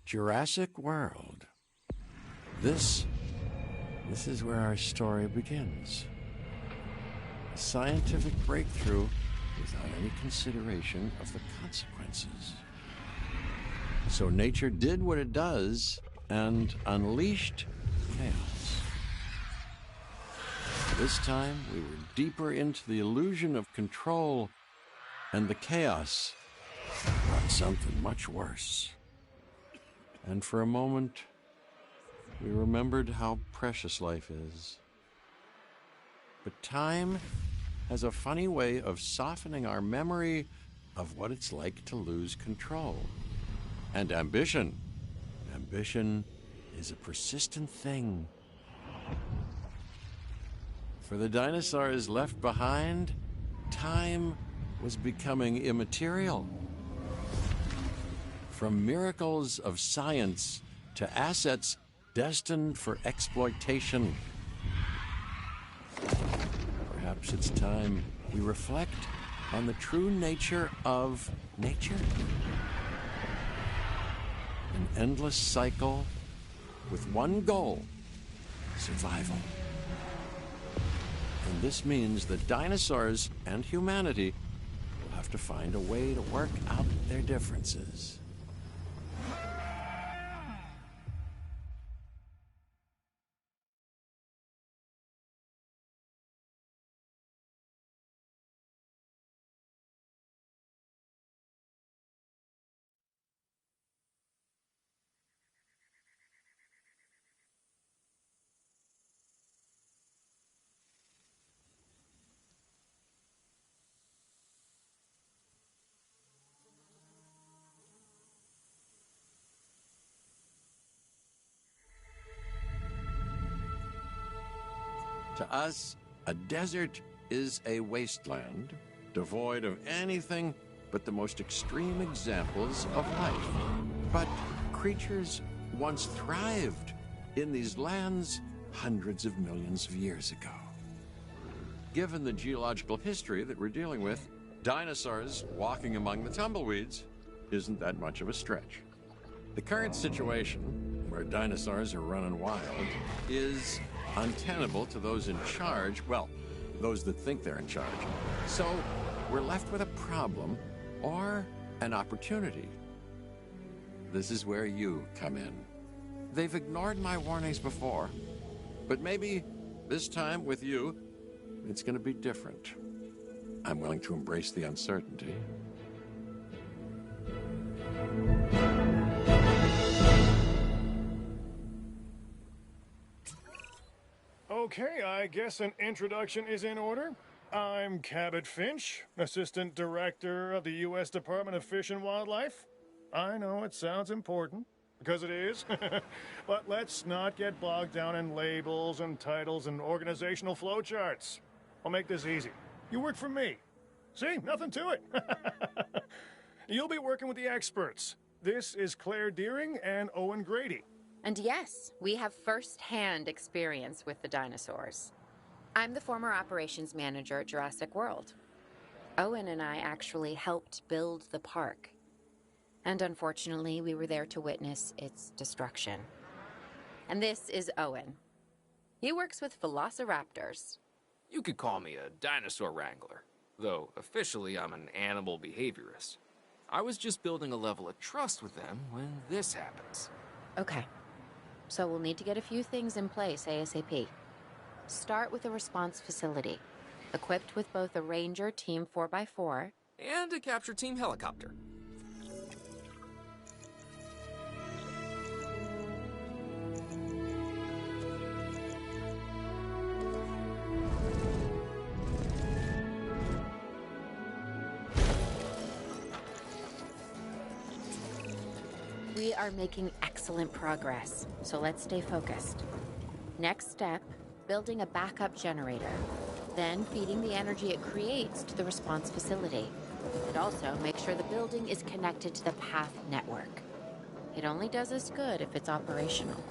Jurassic World. This is where our story begins. A scientific breakthrough without any consideration of the consequences. So nature did what it does and unleashed chaos. This time, we were deeper into the illusion of control, and the chaos brought something much worse. And for a moment, we remembered how precious life is. But time has a funny way of softening our memory of what it's like to lose control. And ambition. Ambition is a persistent thing. For the dinosaurs left behind, time was becoming immaterial. From miracles of science to assets destined for exploitation. Perhaps it's time we reflect on the true nature of nature. An endless cycle with one goal: survival. And this means that dinosaurs and humanity will have to find a way to work out their differences. To us, a desert is a wasteland, devoid of anything but the most extreme examples of life. But creatures once thrived in these lands hundreds of millions of years ago. Given the geological history that we're dealing with, dinosaurs walking among the tumbleweeds isn't that much of a stretch. The current situation, where dinosaurs are running wild, is untenable to those in charge, well, those that think they're in charge. So we're left with a problem or an opportunity. This is where you come in. They've ignored my warnings before, but maybe this time with you, it's going to be different. I'm willing to embrace the uncertainty. Okay, I guess an introduction is in order. I'm Cabot Finch, Assistant Director of the U.S. Department of Fish and Wildlife. I know it sounds important, because it is, but let's not get bogged down in labels and titles and organizational flowcharts. I'll make this easy. You work for me. See, nothing to it. You'll be working with the experts. This is Claire Deering and Owen Grady. And yes, we have first-hand experience with the dinosaurs. I'm the former operations manager at Jurassic World. Owen and I actually helped build the park. And unfortunately, we were there to witness its destruction. And this is Owen. He works with velociraptors. You could call me a dinosaur wrangler, though officially I'm an animal behaviorist. I was just building a level of trust with them when this happens. Okay. So we'll need to get a few things in place ASAP. Start with a response facility, equipped with both a Ranger Team 4x4 and a capture team helicopter. We are making excellent progress, so let's stay focused. Next step, building a backup generator, then feeding the energy it creates to the response facility. And also make sure the building is connected to the path network. It only does us good if it's operational.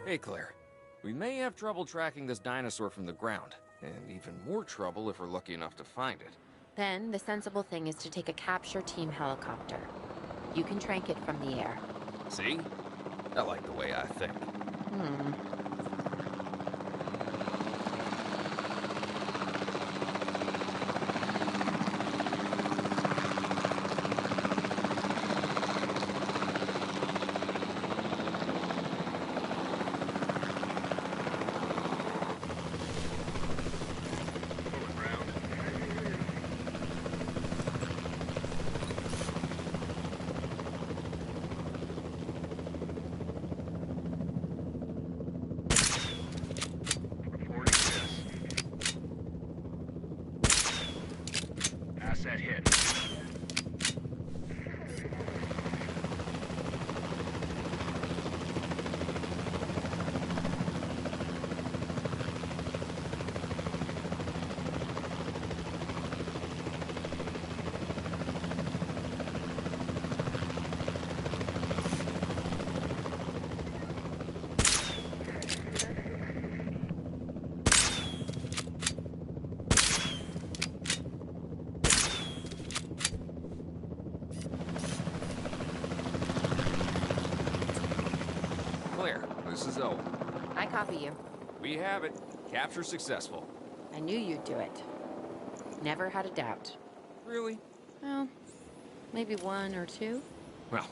Hey, Claire. We may have trouble tracking this dinosaur from the ground, and even more trouble if we're lucky enough to find it. Then, the sensible thing is to take a capture team helicopter. You can trank it from the air. See? I like the way I think. Asset hit. Claire, this is Owen. I copy you. We have it. Capture successful. I knew you'd do it. Never had a doubt. Really? Well, maybe one or two. Well,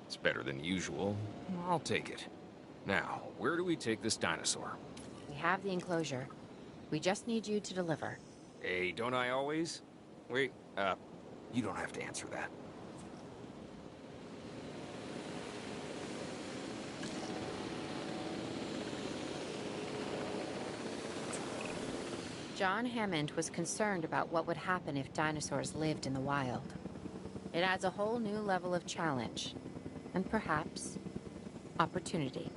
it's better than usual. I'll take it. Now, where do we take this dinosaur? We have the enclosure. We just need you to deliver. Hey, don't I always? Wait, you don't have to answer that. John Hammond was concerned about what would happen if dinosaurs lived in the wild. It adds a whole new level of challenge, and perhaps opportunity.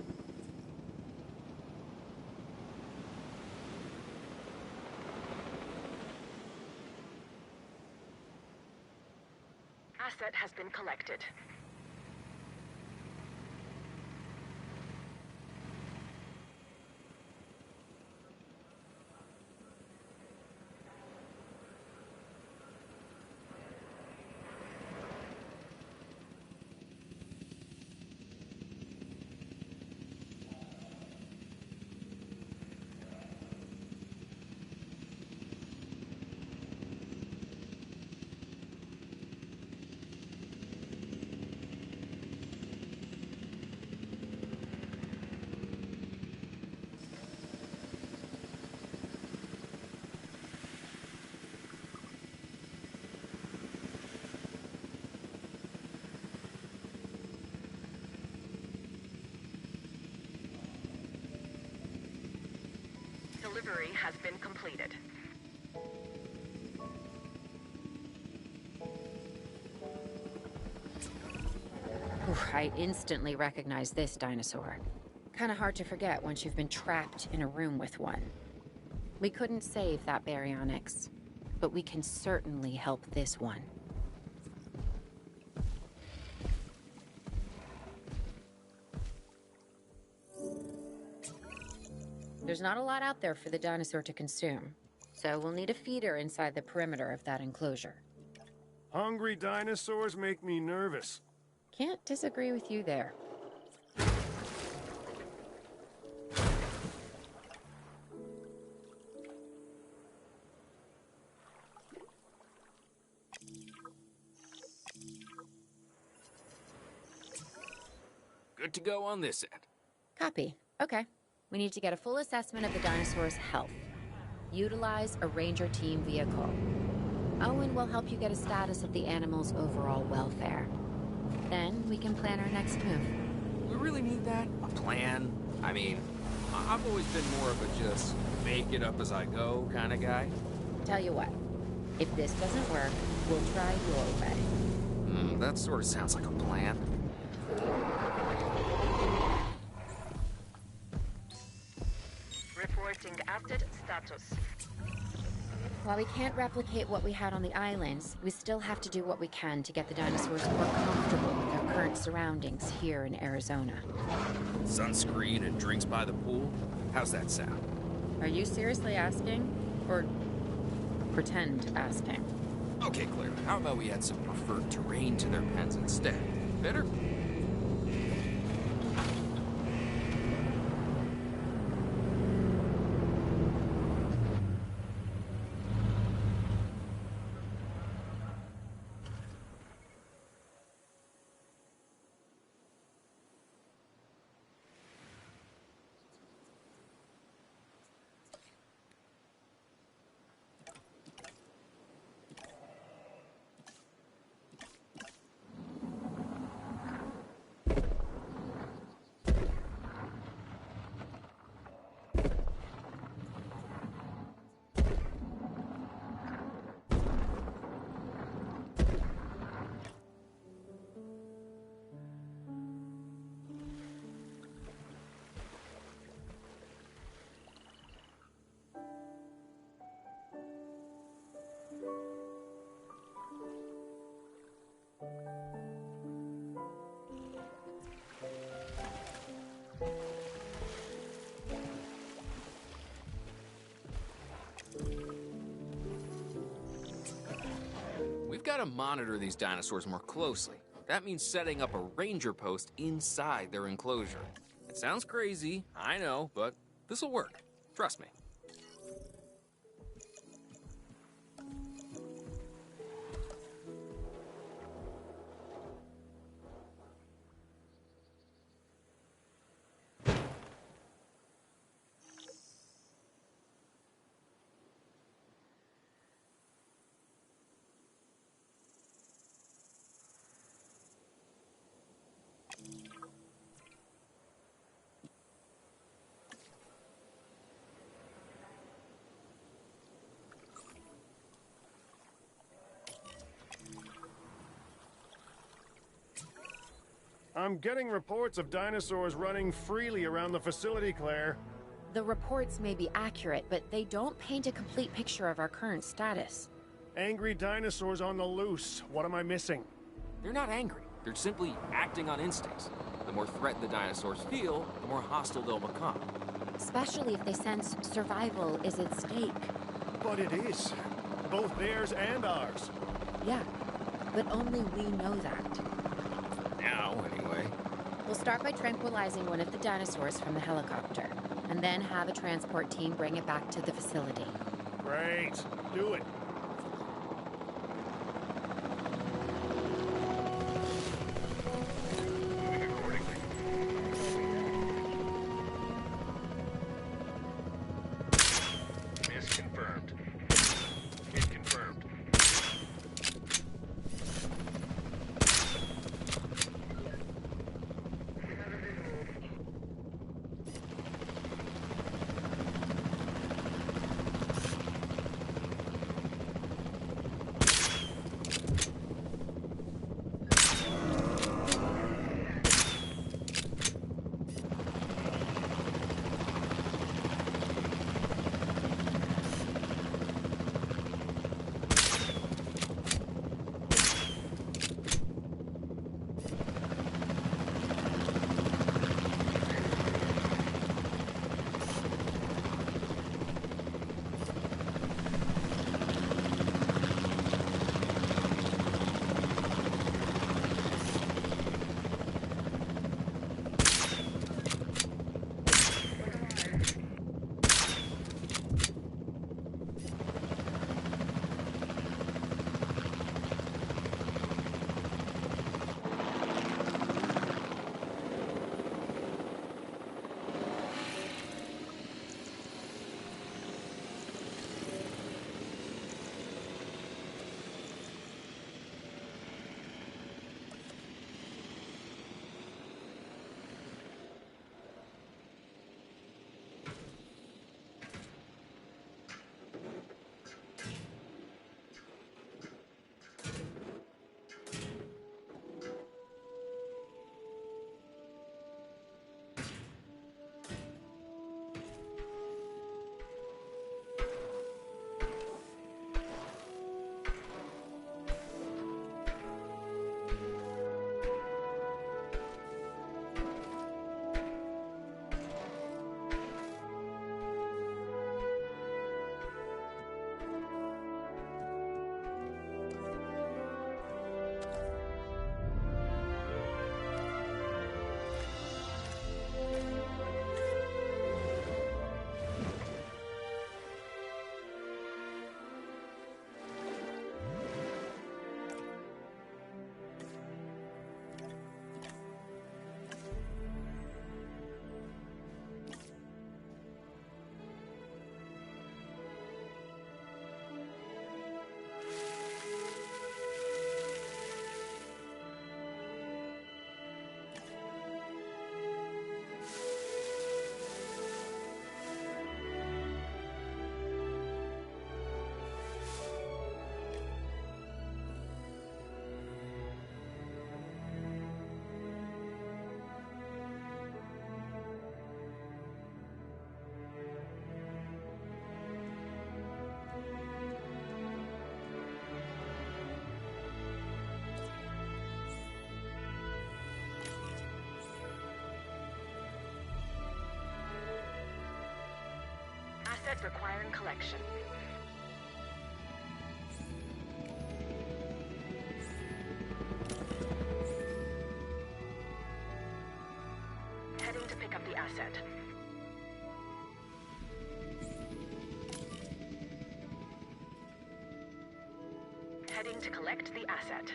Asset has been collected. Delivery has been completed. I instantly recognize this dinosaur. Kind of hard to forget once you've been trapped in a room with one. We couldn't save that baryonyx, but we can certainly help this one. There's not a lot out there for the dinosaur to consume, so we'll need a feeder inside the perimeter of that enclosure. Hungry dinosaurs make me nervous. Can't disagree with you there. Good to go on this end. Copy. Okay. We need to get a full assessment of the dinosaur's health. Utilize a ranger team vehicle. Owen will help you get a status of the animal's overall welfare. Then we can plan our next move. We really need that? A plan? I mean, I've always been more of a just make it up as I go kind of guy. Tell you what, if this doesn't work, we'll try your way. That sort of sounds like a plan. Reporting asset status. While we can't replicate what we had on the islands, we still have to do what we can to get the dinosaurs more comfortable with their current surroundings here in Arizona. Sunscreen and drinks by the pool? How's that sound? Are you seriously asking? Or pretend asking? Okay, Claire, how about we add some preferred terrain to their pens instead? Better? We've got to monitor these dinosaurs more closely. That means setting up a ranger post inside their enclosure. It sounds crazy, I know, but this'll work. Trust me. I'm getting reports of dinosaurs running freely around the facility, Claire. The reports may be accurate, but they don't paint a complete picture of our current status. Angry dinosaurs on the loose. What am I missing? They're not angry. They're simply acting on instincts. The more threat the dinosaurs feel, the more hostile they'll become. Especially if they sense survival is at stake. But it is. Both theirs and ours. Yeah, but only we know that. Now, anyway. We'll start by tranquilizing one of the dinosaurs from the helicopter, and then have a transport team bring it back to the facility. Great. Do it. Moving accordingly. Miss confirmed. Hit confirmed. Asset requiring collection. Heading to pick up the asset. Heading to collect the asset.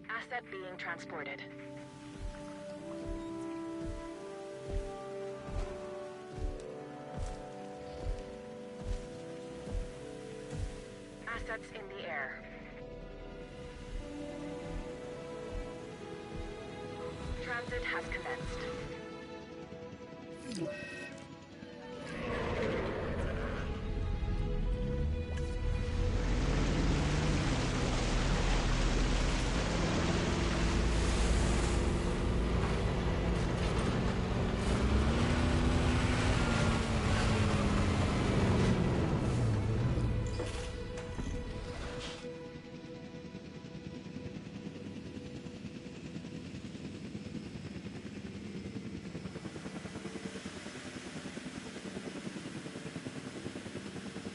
Asset being transported. Assets in the air. Transit has commenced.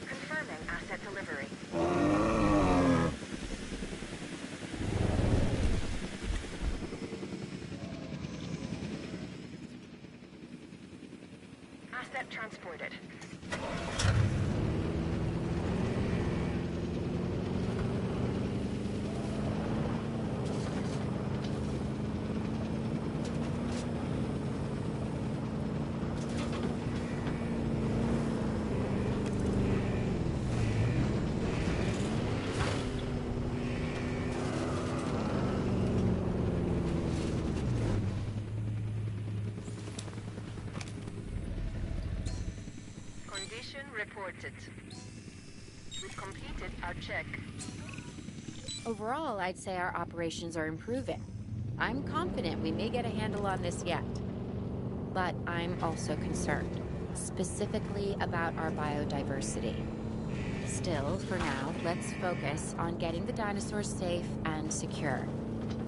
Confirming asset delivery. Asset transported. Condition reported. We've completed our check. Overall, I'd say our operations are improving. I'm confident we may get a handle on this yet. But I'm also concerned, specifically about our biodiversity. Still, for now, let's focus on getting the dinosaurs safe and secure,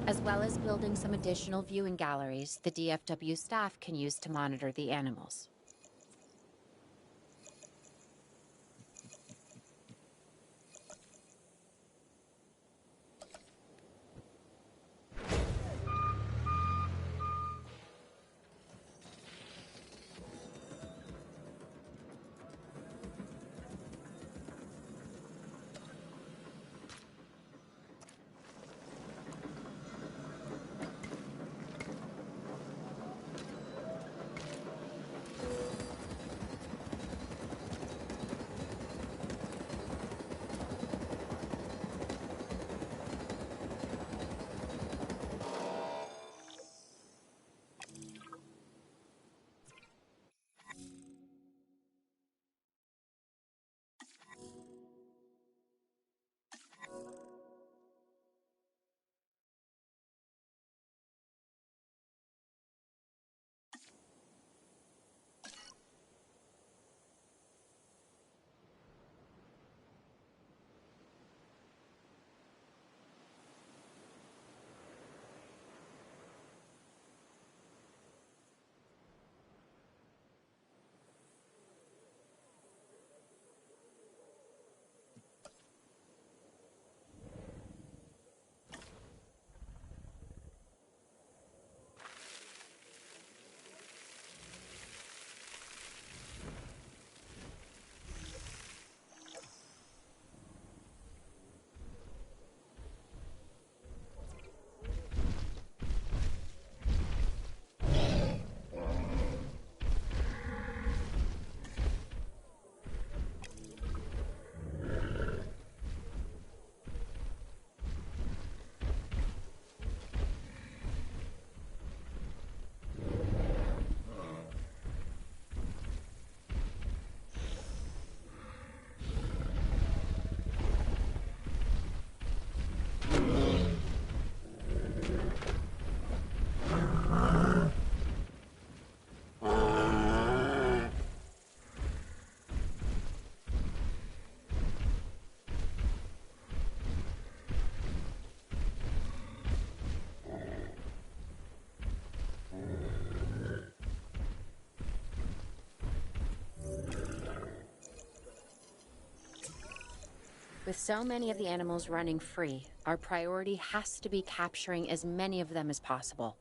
as well as building some additional viewing galleries the DFW staff can use to monitor the animals. With so many of the animals running free, our priority has to be capturing as many of them as possible.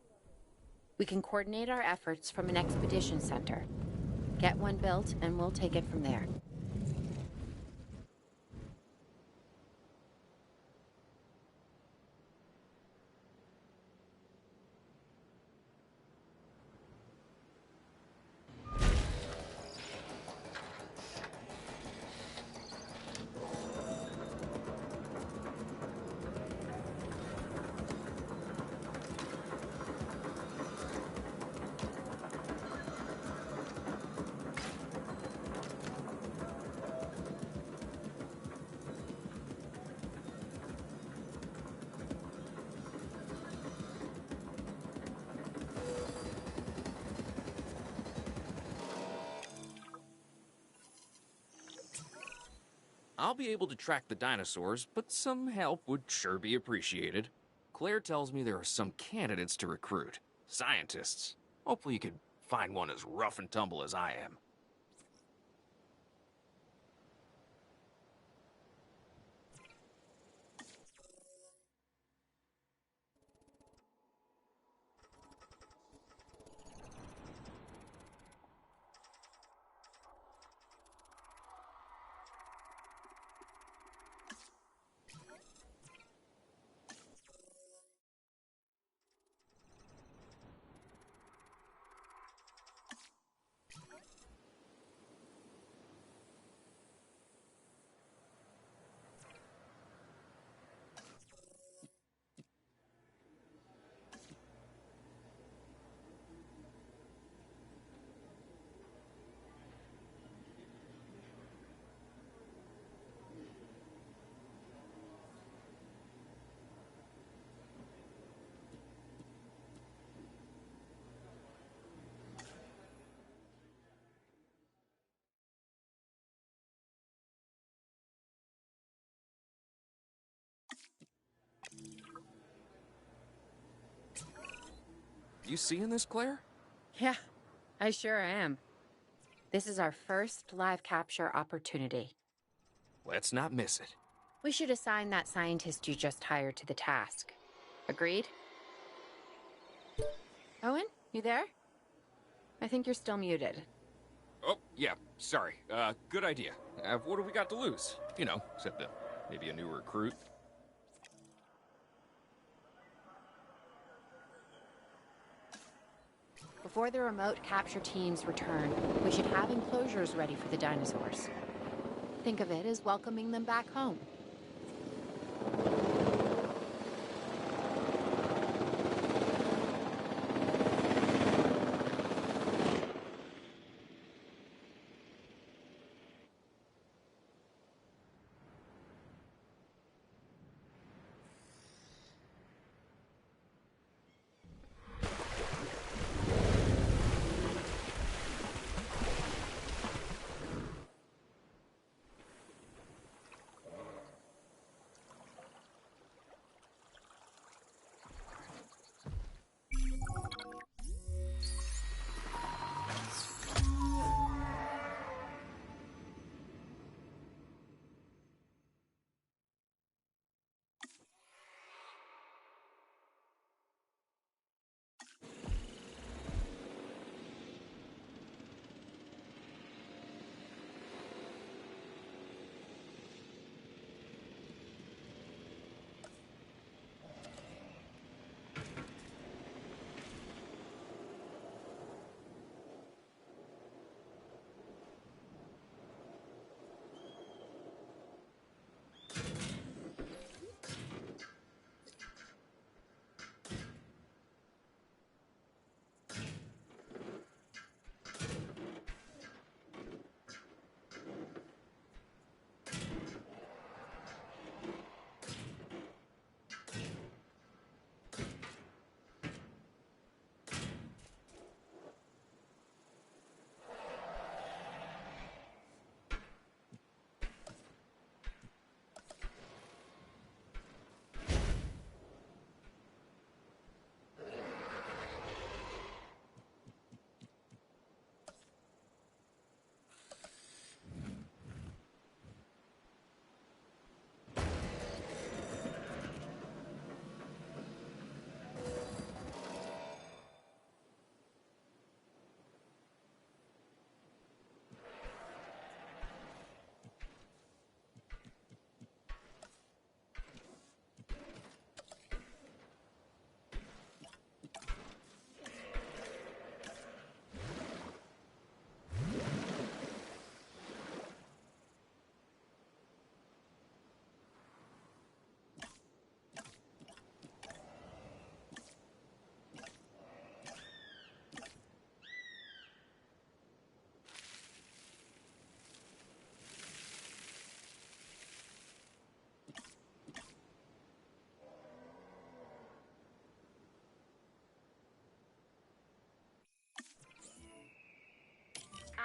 We can coordinate our efforts from an expedition center. Get one built, and we'll take it from there. I'll be able to track the dinosaurs, but some help would sure be appreciated. Claire tells me there are some candidates to recruit. Scientists. Hopefully you could find one as rough and tumble as I am. You seeing this, Claire? Yeah, I sure am. This is our first live capture opportunity. Let's not miss it. We should assign that scientist you just hired to the task. Agreed? Owen, you there? I think you're still muted. Oh, yeah, sorry. Good idea. What have we got to lose? You know, except maybe a new recruit. Before the remote capture teams return, we should have enclosures ready for the dinosaurs. Think of it as welcoming them back home.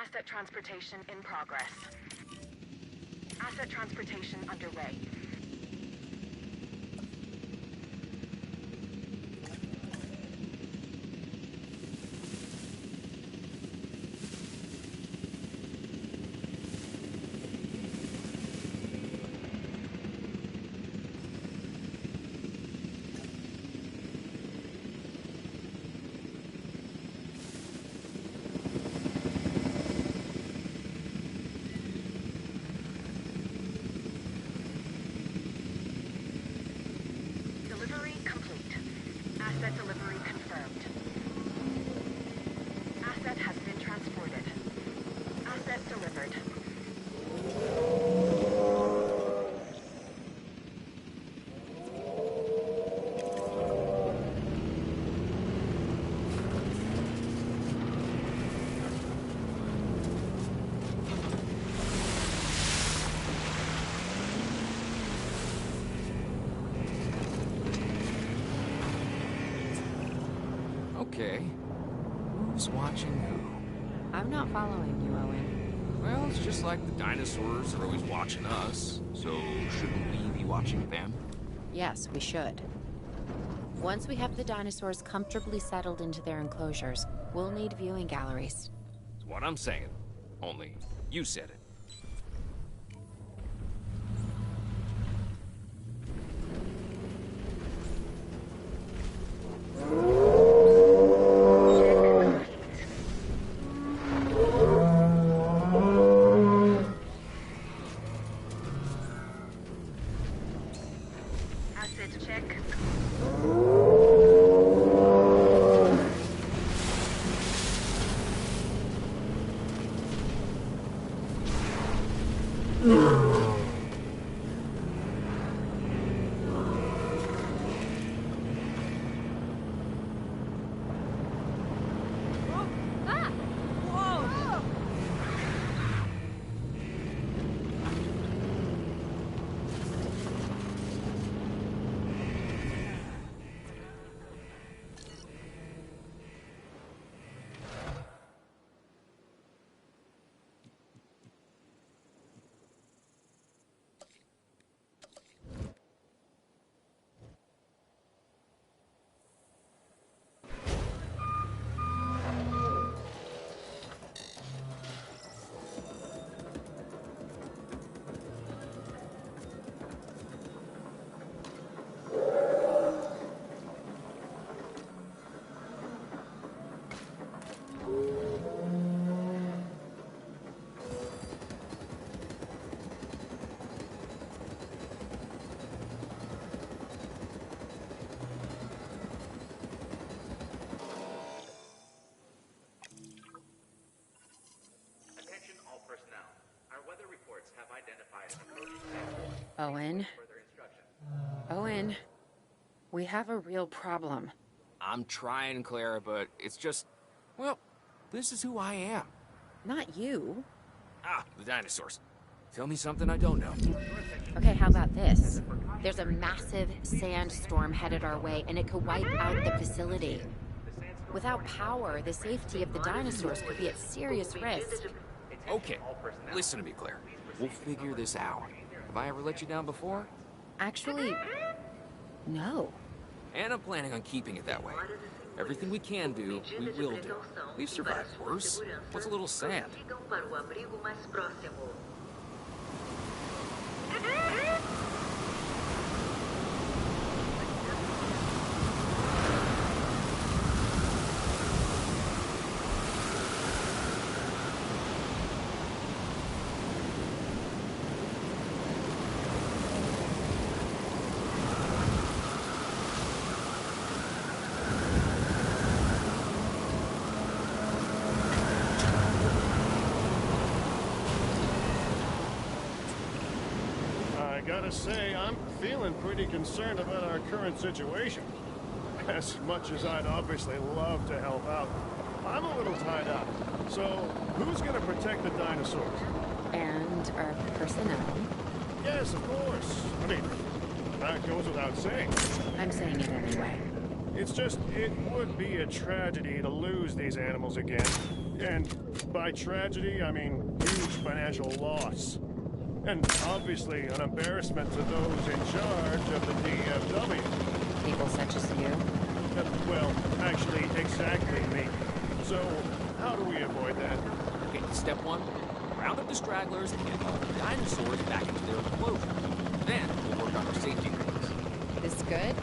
Asset transportation in progress. Asset transportation underway. Delivery complete. Asset delivery confirmed. Asset has been transported. Asset delivered. Okay. Who's watching who? I'm not following you, Owen. Well, it's just like the dinosaurs are always watching us, so shouldn't we be watching them? Yes, we should. Once we have the dinosaurs comfortably settled into their enclosures, we'll need viewing galleries. That's what I'm saying. Only you said it. Asset check. Attention all personnel. Our weather reports have identified an approaching sandstorm. Owen. Further instruction. Owen. We have a real problem. I'm trying, Clara, but it's just... Well, this is who I am. Not you. Ah, the dinosaurs. Tell me something I don't know. Okay, how about this? There's a massive sandstorm headed our way, and it could wipe out the facility. Without power, the safety of the dinosaurs could be at serious risk. Okay, listen to me, Claire. We'll figure this out. Have I ever let you down before? Actually, no. And I'm planning on keeping it that way. Everything we can do, we will do. We've survived worse. What's a little sand? I gotta say, I'm feeling pretty concerned about our current situation. As much as I'd obviously love to help out, I'm a little tied up. So, who's gonna protect the dinosaurs? And our personnel. Yes, of course. I mean, that goes without saying. I'm saying it anyway. It's just, it would be a tragedy to lose these animals again. And By tragedy, I mean huge financial loss. And obviously an embarrassment to those in charge of the DFW. People such as you. Well, actually, exactly me. So, how do we avoid that? Okay, step one, round up the stragglers and get all the dinosaurs back into their enclosure. Then we'll work on our safety rules. This good?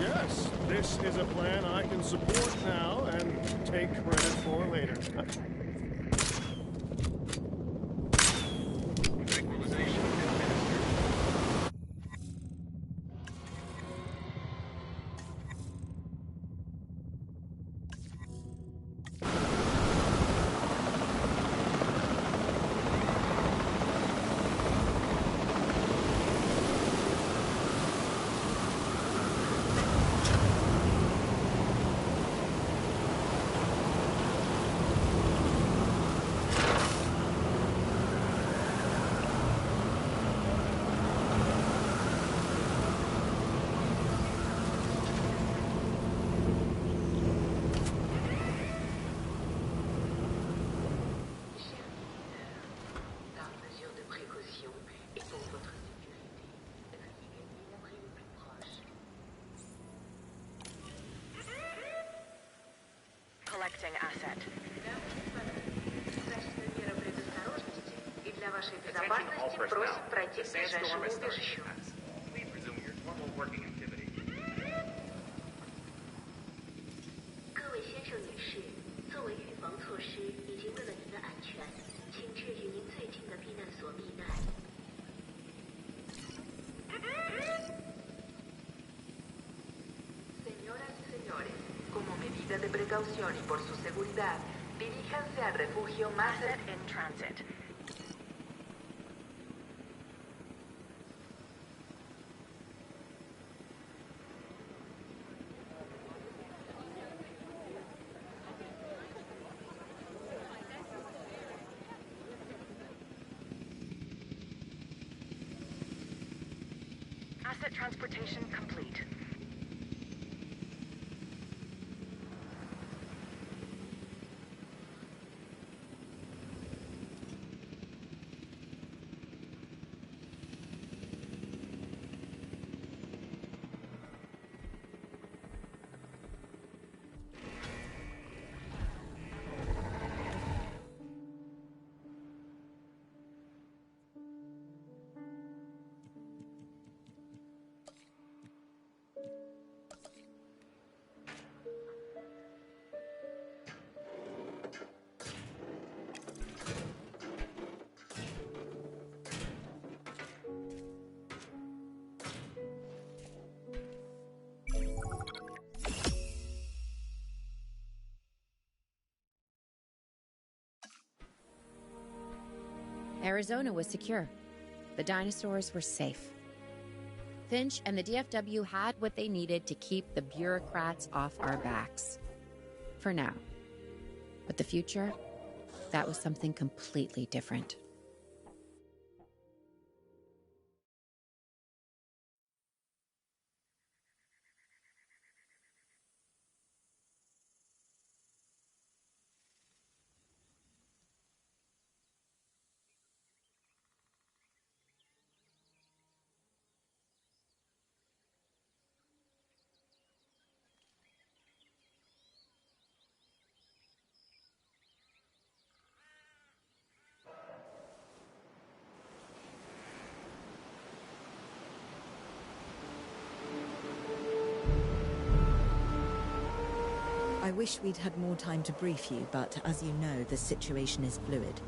Yes, this is a plan I can support now and take credit for later. Equalization administered. Par mesure de précaution et pour votre sécurité, veuillez gagner l'abri le plus proche. Collecting asset. Меры предосторожности и для вашей Attention all безопасности personnel. просим пройти The к sandstorm ближайшему is starting. убежищу. Please resume your normal working activity. 各位先生、女士，作为预防措施以及为了您的安全，请去离您最近的避难所避难。Señoras y señores, como medida de precaución y por su seguridad, diríjanse al refugio más in transit. Asset transportation complete. Arizona was secure. The dinosaurs were safe. Finch and the DFW had what they needed to keep the bureaucrats off our backs. For now. But the future, that was something completely different. I wish we'd had more time to brief you, but as you know, the situation is fluid.